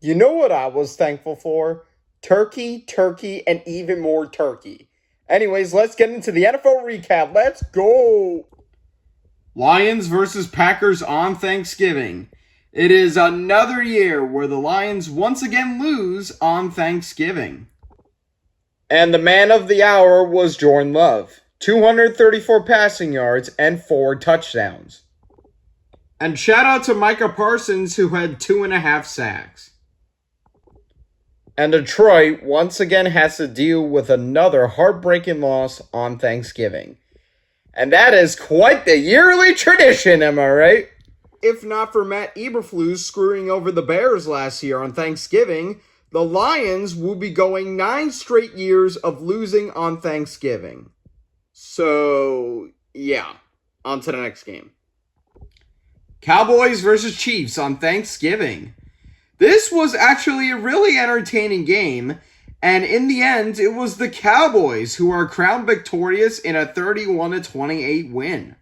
You know what I was thankful for? Turkey, turkey, and even more turkey. Anyways, let's get into the NFL recap. Let's go! Lions versus Packers on Thanksgiving. It is another year where the Lions once again lose on Thanksgiving. And the man of the hour was Jordan Love. 234 passing yards and 4 touchdowns. And shout out to Micah Parsons, who had 2.5 sacks. And Detroit once again has to deal with another heartbreaking loss on Thanksgiving. And that is quite the yearly tradition, am I right? If not for Matt Eberflus screwing over the Bears last year on Thanksgiving, the Lions will be going 9 straight years of losing on Thanksgiving. So, yeah, on to the next game. Cowboys versus Chiefs on Thanksgiving. This was actually a really entertaining game, and in the end, it was the Cowboys who are crowned victorious in a 31-28 win.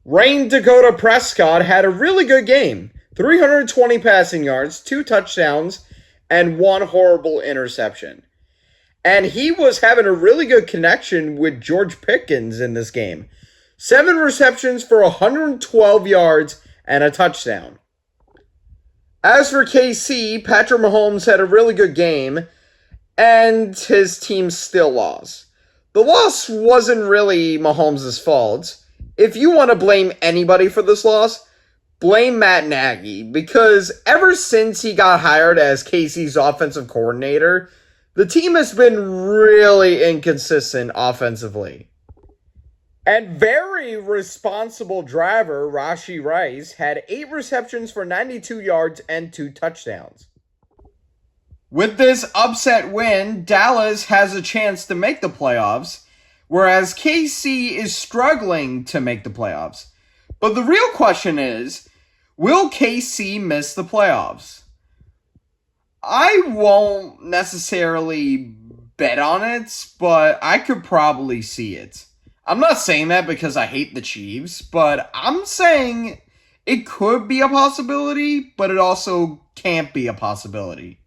Rayne Dakota Prescott had a really good game. 320 passing yards, 2 touchdowns, and 1 horrible interception. And he was having a really good connection with George Pickens in this game. 7 receptions for 112 yards and a touchdown. As for KC, Patrick Mahomes had a really good game, and his team still lost. The loss wasn't really Mahomes' fault. If you want to blame anybody for this loss, blame Matt Nagy, because ever since he got hired as KC's offensive coordinator, the team has been really inconsistent offensively. And very responsible driver Rashee Rice had 8 receptions for 92 yards and 2 touchdowns. With this upset win, Dallas has a chance to make the playoffs, whereas KC is struggling to make the playoffs. But the real question is, will KC miss the playoffs? I won't necessarily bet on it, but I could probably see it. I'm not saying that because I hate the Chiefs, but I'm saying it could be a possibility, but it also can't be a possibility.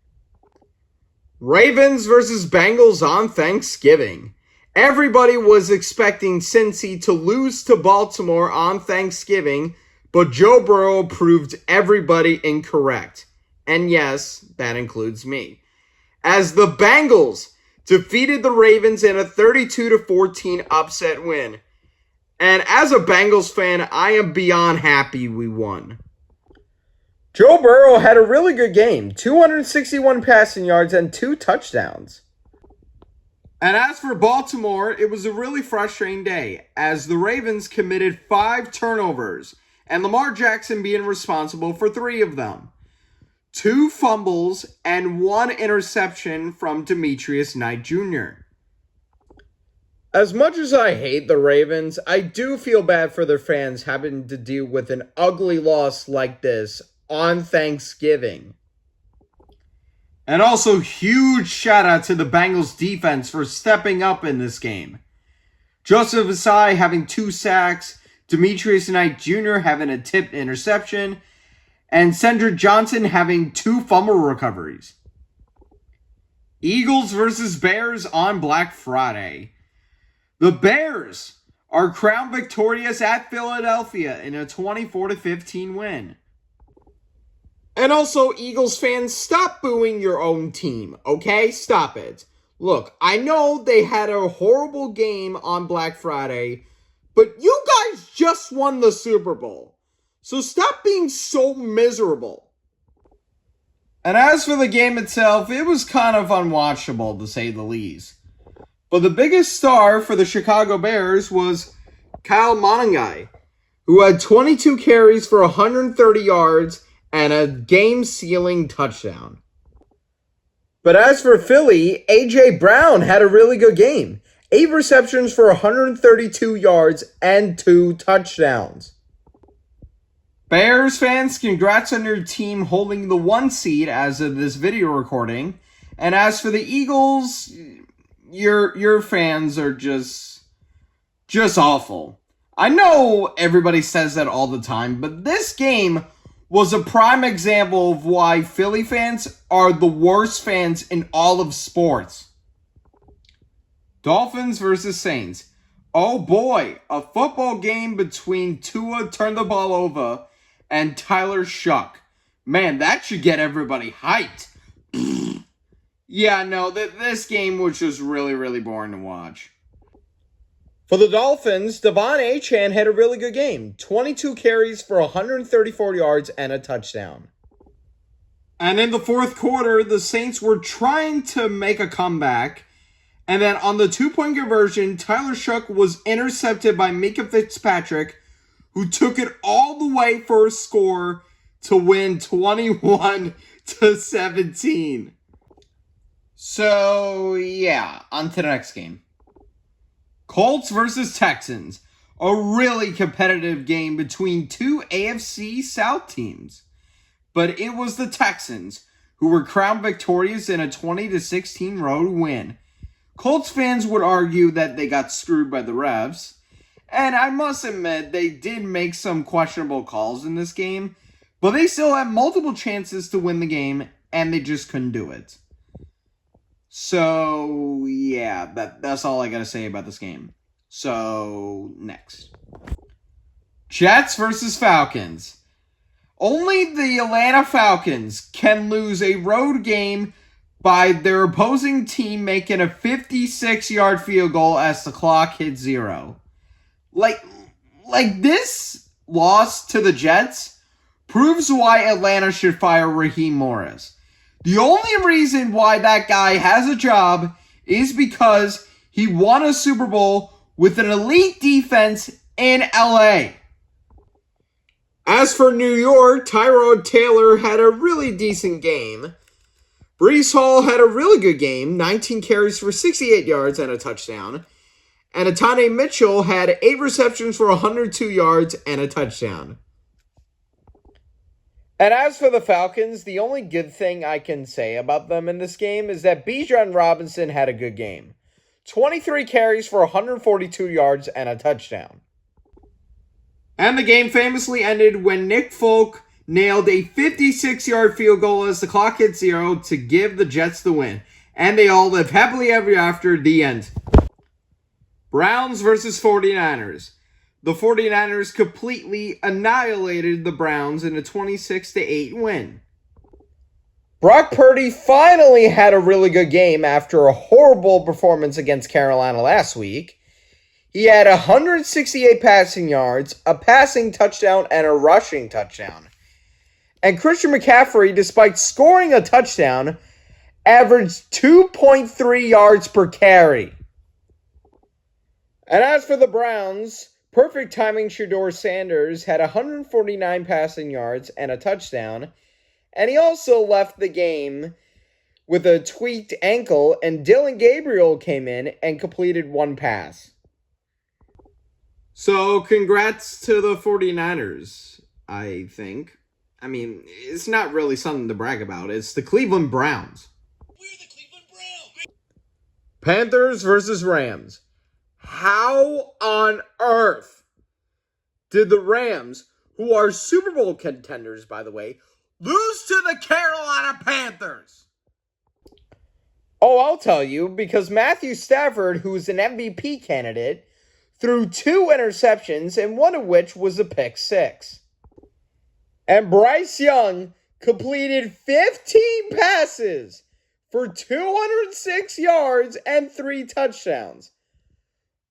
Ravens versus Bengals on Thanksgiving. Everybody was expecting Cincy to lose to Baltimore on Thanksgiving, but Joe Burrow proved everybody incorrect. And yes, that includes me. As the Bengals defeated the Ravens in a 32-14 upset win. And as a Bengals fan, I am beyond happy we won. Joe Burrow had a really good game. 261 passing yards and 2 touchdowns. And as for Baltimore, it was a really frustrating day, as the Ravens committed 5 turnovers, and Lamar Jackson being responsible for 3 of them. 2 fumbles and 1 interception from Demetrius Knight Jr. As much as I hate the Ravens, I do feel bad for their fans having to deal with an ugly loss like this on Thanksgiving. And also, huge shout out to the Bengals defense for stepping up in this game. Joseph Asai having 2 sacks, Demetrius Knight Jr. having a tipped interception, and Cedric Johnson having 2 fumble recoveries. Eagles versus Bears on Black Friday. The Bears are crowned victorious at Philadelphia in a 24-15 win. And also, Eagles fans, stop booing your own team, okay? Stop it. Look, I know they had a horrible game on Black Friday, but you guys just won the Super Bowl. So stop being so miserable. And as for the game itself, it was kind of unwatchable, to say the least. But the biggest star for the Chicago Bears was Kyle Monangai, who had 22 carries for 130 yards and a game-sealing touchdown. But as for Philly, A.J. Brown had a really good game. 8 receptions for 132 yards and 2 touchdowns. Bears fans, congrats on your team holding the 1 seed as of this video recording. And as for the Eagles, your fans are just awful. I know everybody says that all the time, but this game was a prime example of why Philly fans are the worst fans in all of sports. Dolphins versus Saints. Oh boy, a football game between Tua turned the ball over and Tyler Shuck. Man, that should get everybody hyped. Yeah, no, this game was just really, really boring to watch. For the Dolphins, Devon Achane had a really good game. 22 carries for 134 yards and a touchdown. And in the fourth quarter, the Saints were trying to make a comeback. And then on the 2-point conversion, Tyler Shuck was intercepted by Mika Fitzpatrick, who took it all the way for a score to win 21-17. So, yeah, on to the next game. Colts versus Texans. A really competitive game between two AFC South teams. But it was the Texans who were crowned victorious in a 20-16 road win. Colts fans would argue that they got screwed by the refs. And I must admit, they did make some questionable calls in this game. But they still had multiple chances to win the game, and they just couldn't do it. So, yeah, that's all I gotta say about this game. So, next. Jets versus Falcons. Only the Atlanta Falcons can lose a road game by their opposing team making a 56-yard field goal as the clock hits 0. Like this loss to the Jets proves why Atlanta should fire Raheem Morris. The only reason why that guy has a job is because he won a Super Bowl with an elite defense in LA. As for New York, Tyrod Taylor had a really decent game. Breece Hall had a really good game, 19 carries for 68 yards and a touchdown. And Atane Mitchell had 8 receptions for 102 yards and a touchdown. And as for the Falcons, the only good thing I can say about them in this game is that Bijan Robinson had a good game. 23 carries for 142 yards and a touchdown. And the game famously ended when Nick Folk nailed a 56-yard field goal as the clock hit 0 to give the Jets the win. And they all lived happily ever after. The end. Browns versus 49ers. The 49ers completely annihilated the Browns in a 26-8 win. Brock Purdy finally had a really good game after a horrible performance against Carolina last week. He had 168 passing yards, a passing touchdown, and a rushing touchdown. And Christian McCaffrey, despite scoring a touchdown, averaged 2.3 yards per carry. And as for the Browns, perfect timing Shedeur Sanders had 149 passing yards and a touchdown, and he also left the game with a tweaked ankle, and Dylan Gabriel came in and completed 1 pass. So, congrats to the 49ers, I think. I mean, it's not really something to brag about. It's the Cleveland Browns. We're the Cleveland Browns! Panthers versus Rams. How on earth did the Rams, who are Super Bowl contenders, by the way, lose to the Carolina Panthers? Oh, I'll tell you, because Matthew Stafford, who's an MVP candidate, threw 2 interceptions, and one of which was a pick 6. And Bryce Young completed 15 passes for 206 yards and 3 touchdowns.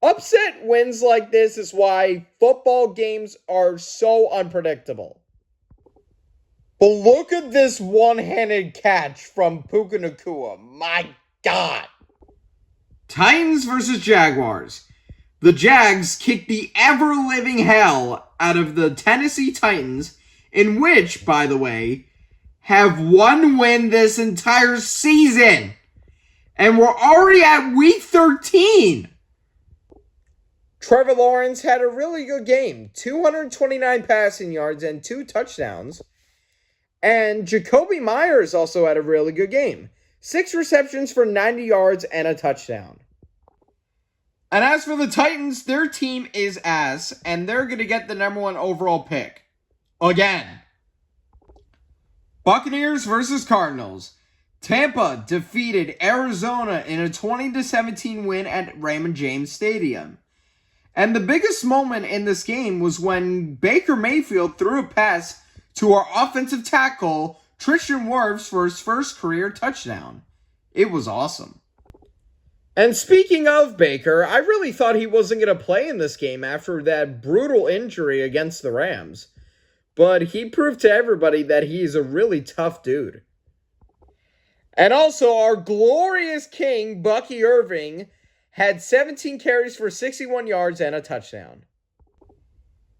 Upset wins like this is why football games are so unpredictable. But look at this one-handed catch from Puka Nacua. My God. Titans versus Jaguars. The Jags kicked the ever-living hell out of the Tennessee Titans, in which, by the way, have 1 win this entire season. And we're already at week 13. Trevor Lawrence had a really good game. 229 passing yards and 2 touchdowns. And Jacoby Myers also had a really good game. 6 receptions for 90 yards and a touchdown. And as for the Titans, their team is ass, and they're going to get the number 1 overall pick. Again. Buccaneers versus Cardinals. Tampa defeated Arizona in a 20-17 win at Raymond James Stadium. And the biggest moment in this game was when Baker Mayfield threw a pass to our offensive tackle, Tristan Wirfs, for his first career touchdown. It was awesome. And speaking of Baker, I really thought he wasn't going to play in this game after that brutal injury against the Rams. But he proved to everybody that he's a really tough dude. And also, our glorious king, Bucky Irving, had 17 carries for 61 yards and a touchdown.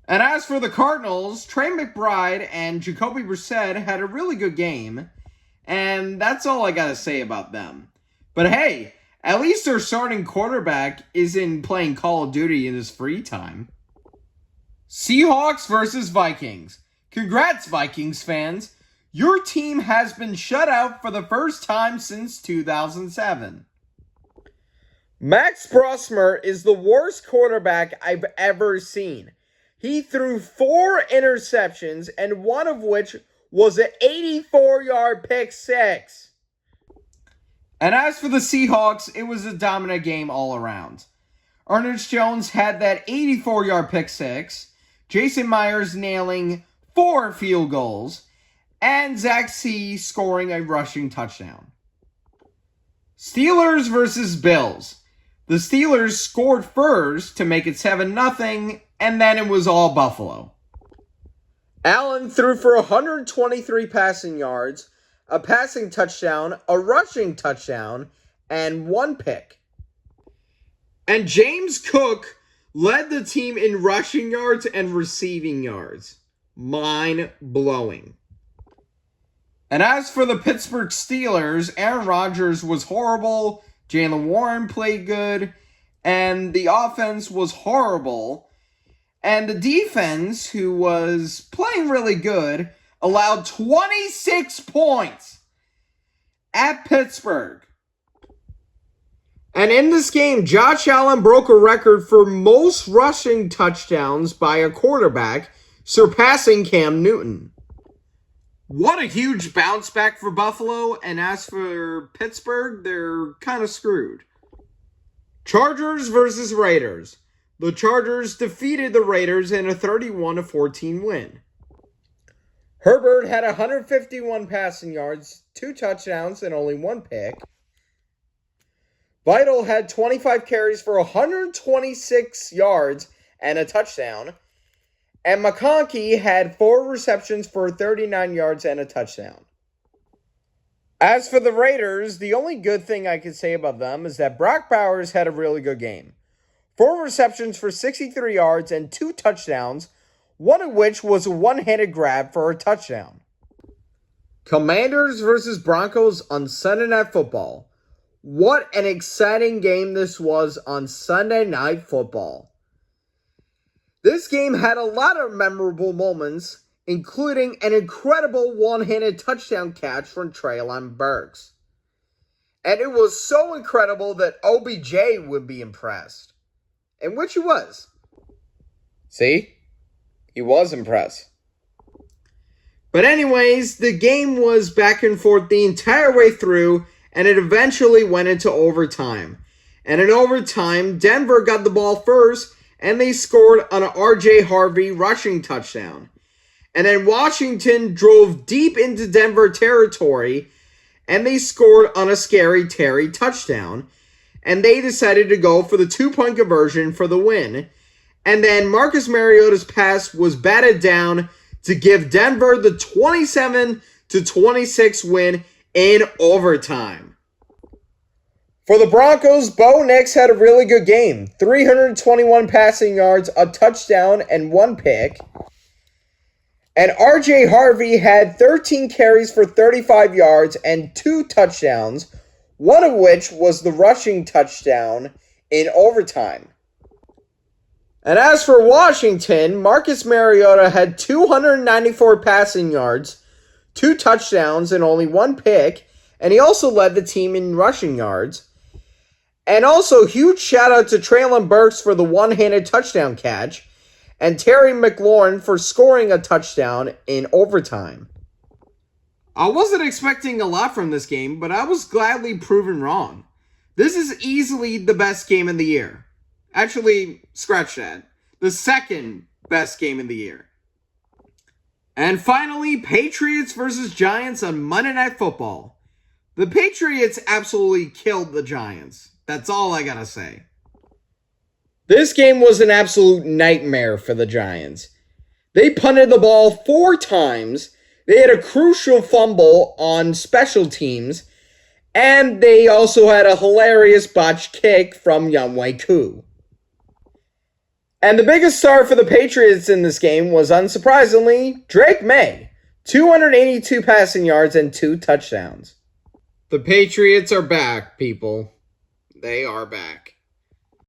And as for the Cardinals, Trey McBride and Jacoby Brissett had a really good game. And that's all I got to say about them. But hey, at least their starting quarterback isn't playing Call of Duty in his free time. Seahawks versus Vikings. Congrats, Vikings fans. Your team has been shut out for the first time since 2007. Max Brusmer is the worst quarterback I've ever seen. He threw 4 interceptions, and one of which was an 84-yard pick six. And as for the Seahawks, it was a dominant game all around. Ernest Jones had that 84-yard pick six, Jason Myers nailing 4 field goals, and Zach C scoring a rushing touchdown. Steelers versus Bills. The Steelers scored first to make it 7-0, and then it was all Buffalo. Allen threw for 123 passing yards, a passing touchdown, a rushing touchdown, and 1 pick. And James Cook led the team in rushing yards and receiving yards. Mind-blowing. And as for the Pittsburgh Steelers, Aaron Rodgers was horrible, Jaylen Warren played good, and the offense was horrible. And the defense, who was playing really good, allowed 26 points at Pittsburgh. And in this game, Josh Allen broke a record for most rushing touchdowns by a quarterback, surpassing Cam Newton. What a huge bounce back for Buffalo, and as for Pittsburgh, they're kind of screwed. Chargers versus Raiders. The Chargers defeated the Raiders in a 31-14 win. Herbert had 151 passing yards, 2 touchdowns, and only 1 pick. Vital had 25 carries for 126 yards and a touchdown. And McConkey had 4 receptions for 39 yards and a touchdown. As for the Raiders, the only good thing I can say about them is that Brock Bowers had a really good game. 4 receptions for 63 yards and 2 touchdowns, one of which was a one-handed grab for a touchdown. Commanders versus Broncos on Sunday Night Football. What an exciting game this was on Sunday Night Football. This game had a lot of memorable moments, including an incredible one-handed touchdown catch from Treylon Burks. And it was so incredible that OBJ would be impressed. And which he was. See? He was impressed. But anyways, the game was back and forth the entire way through, and it eventually went into overtime. And in overtime, Denver got the ball first, and they scored on an R.J. Harvey rushing touchdown. And then Washington drove deep into Denver territory, and they scored on a scary Terry touchdown. And they decided to go for the 2-point conversion for the win. And then Marcus Mariota's pass was batted down to give Denver the 27-26 win in overtime. For the Broncos, Bo Nix had a really good game. 321 passing yards, a touchdown, and 1 pick. And R.J. Harvey had 13 carries for 35 yards and 2 touchdowns, one of which was the rushing touchdown in overtime. And as for Washington, Marcus Mariota had 294 passing yards, 2 touchdowns, and only 1 pick, and he also led the team in rushing yards. And also, huge shout out to Treylon Burks for the one-handed touchdown catch, and Terry McLaurin for scoring a touchdown in overtime. I wasn't expecting a lot from this game, but I was gladly proven wrong. This is easily the best game of the year. Actually, scratch that. The second best game of the year. And finally, Patriots versus Giants on Monday Night Football. The Patriots absolutely killed the Giants. That's all I gotta say. This game was an absolute nightmare for the Giants. They punted the ball 4 times, they had a crucial fumble on special teams, and they also had a hilarious botched kick from Younghoe Koo. And the biggest star for the Patriots in this game was, unsurprisingly, Drake May. 282 passing yards and 2 touchdowns. The Patriots are back, people. They are back.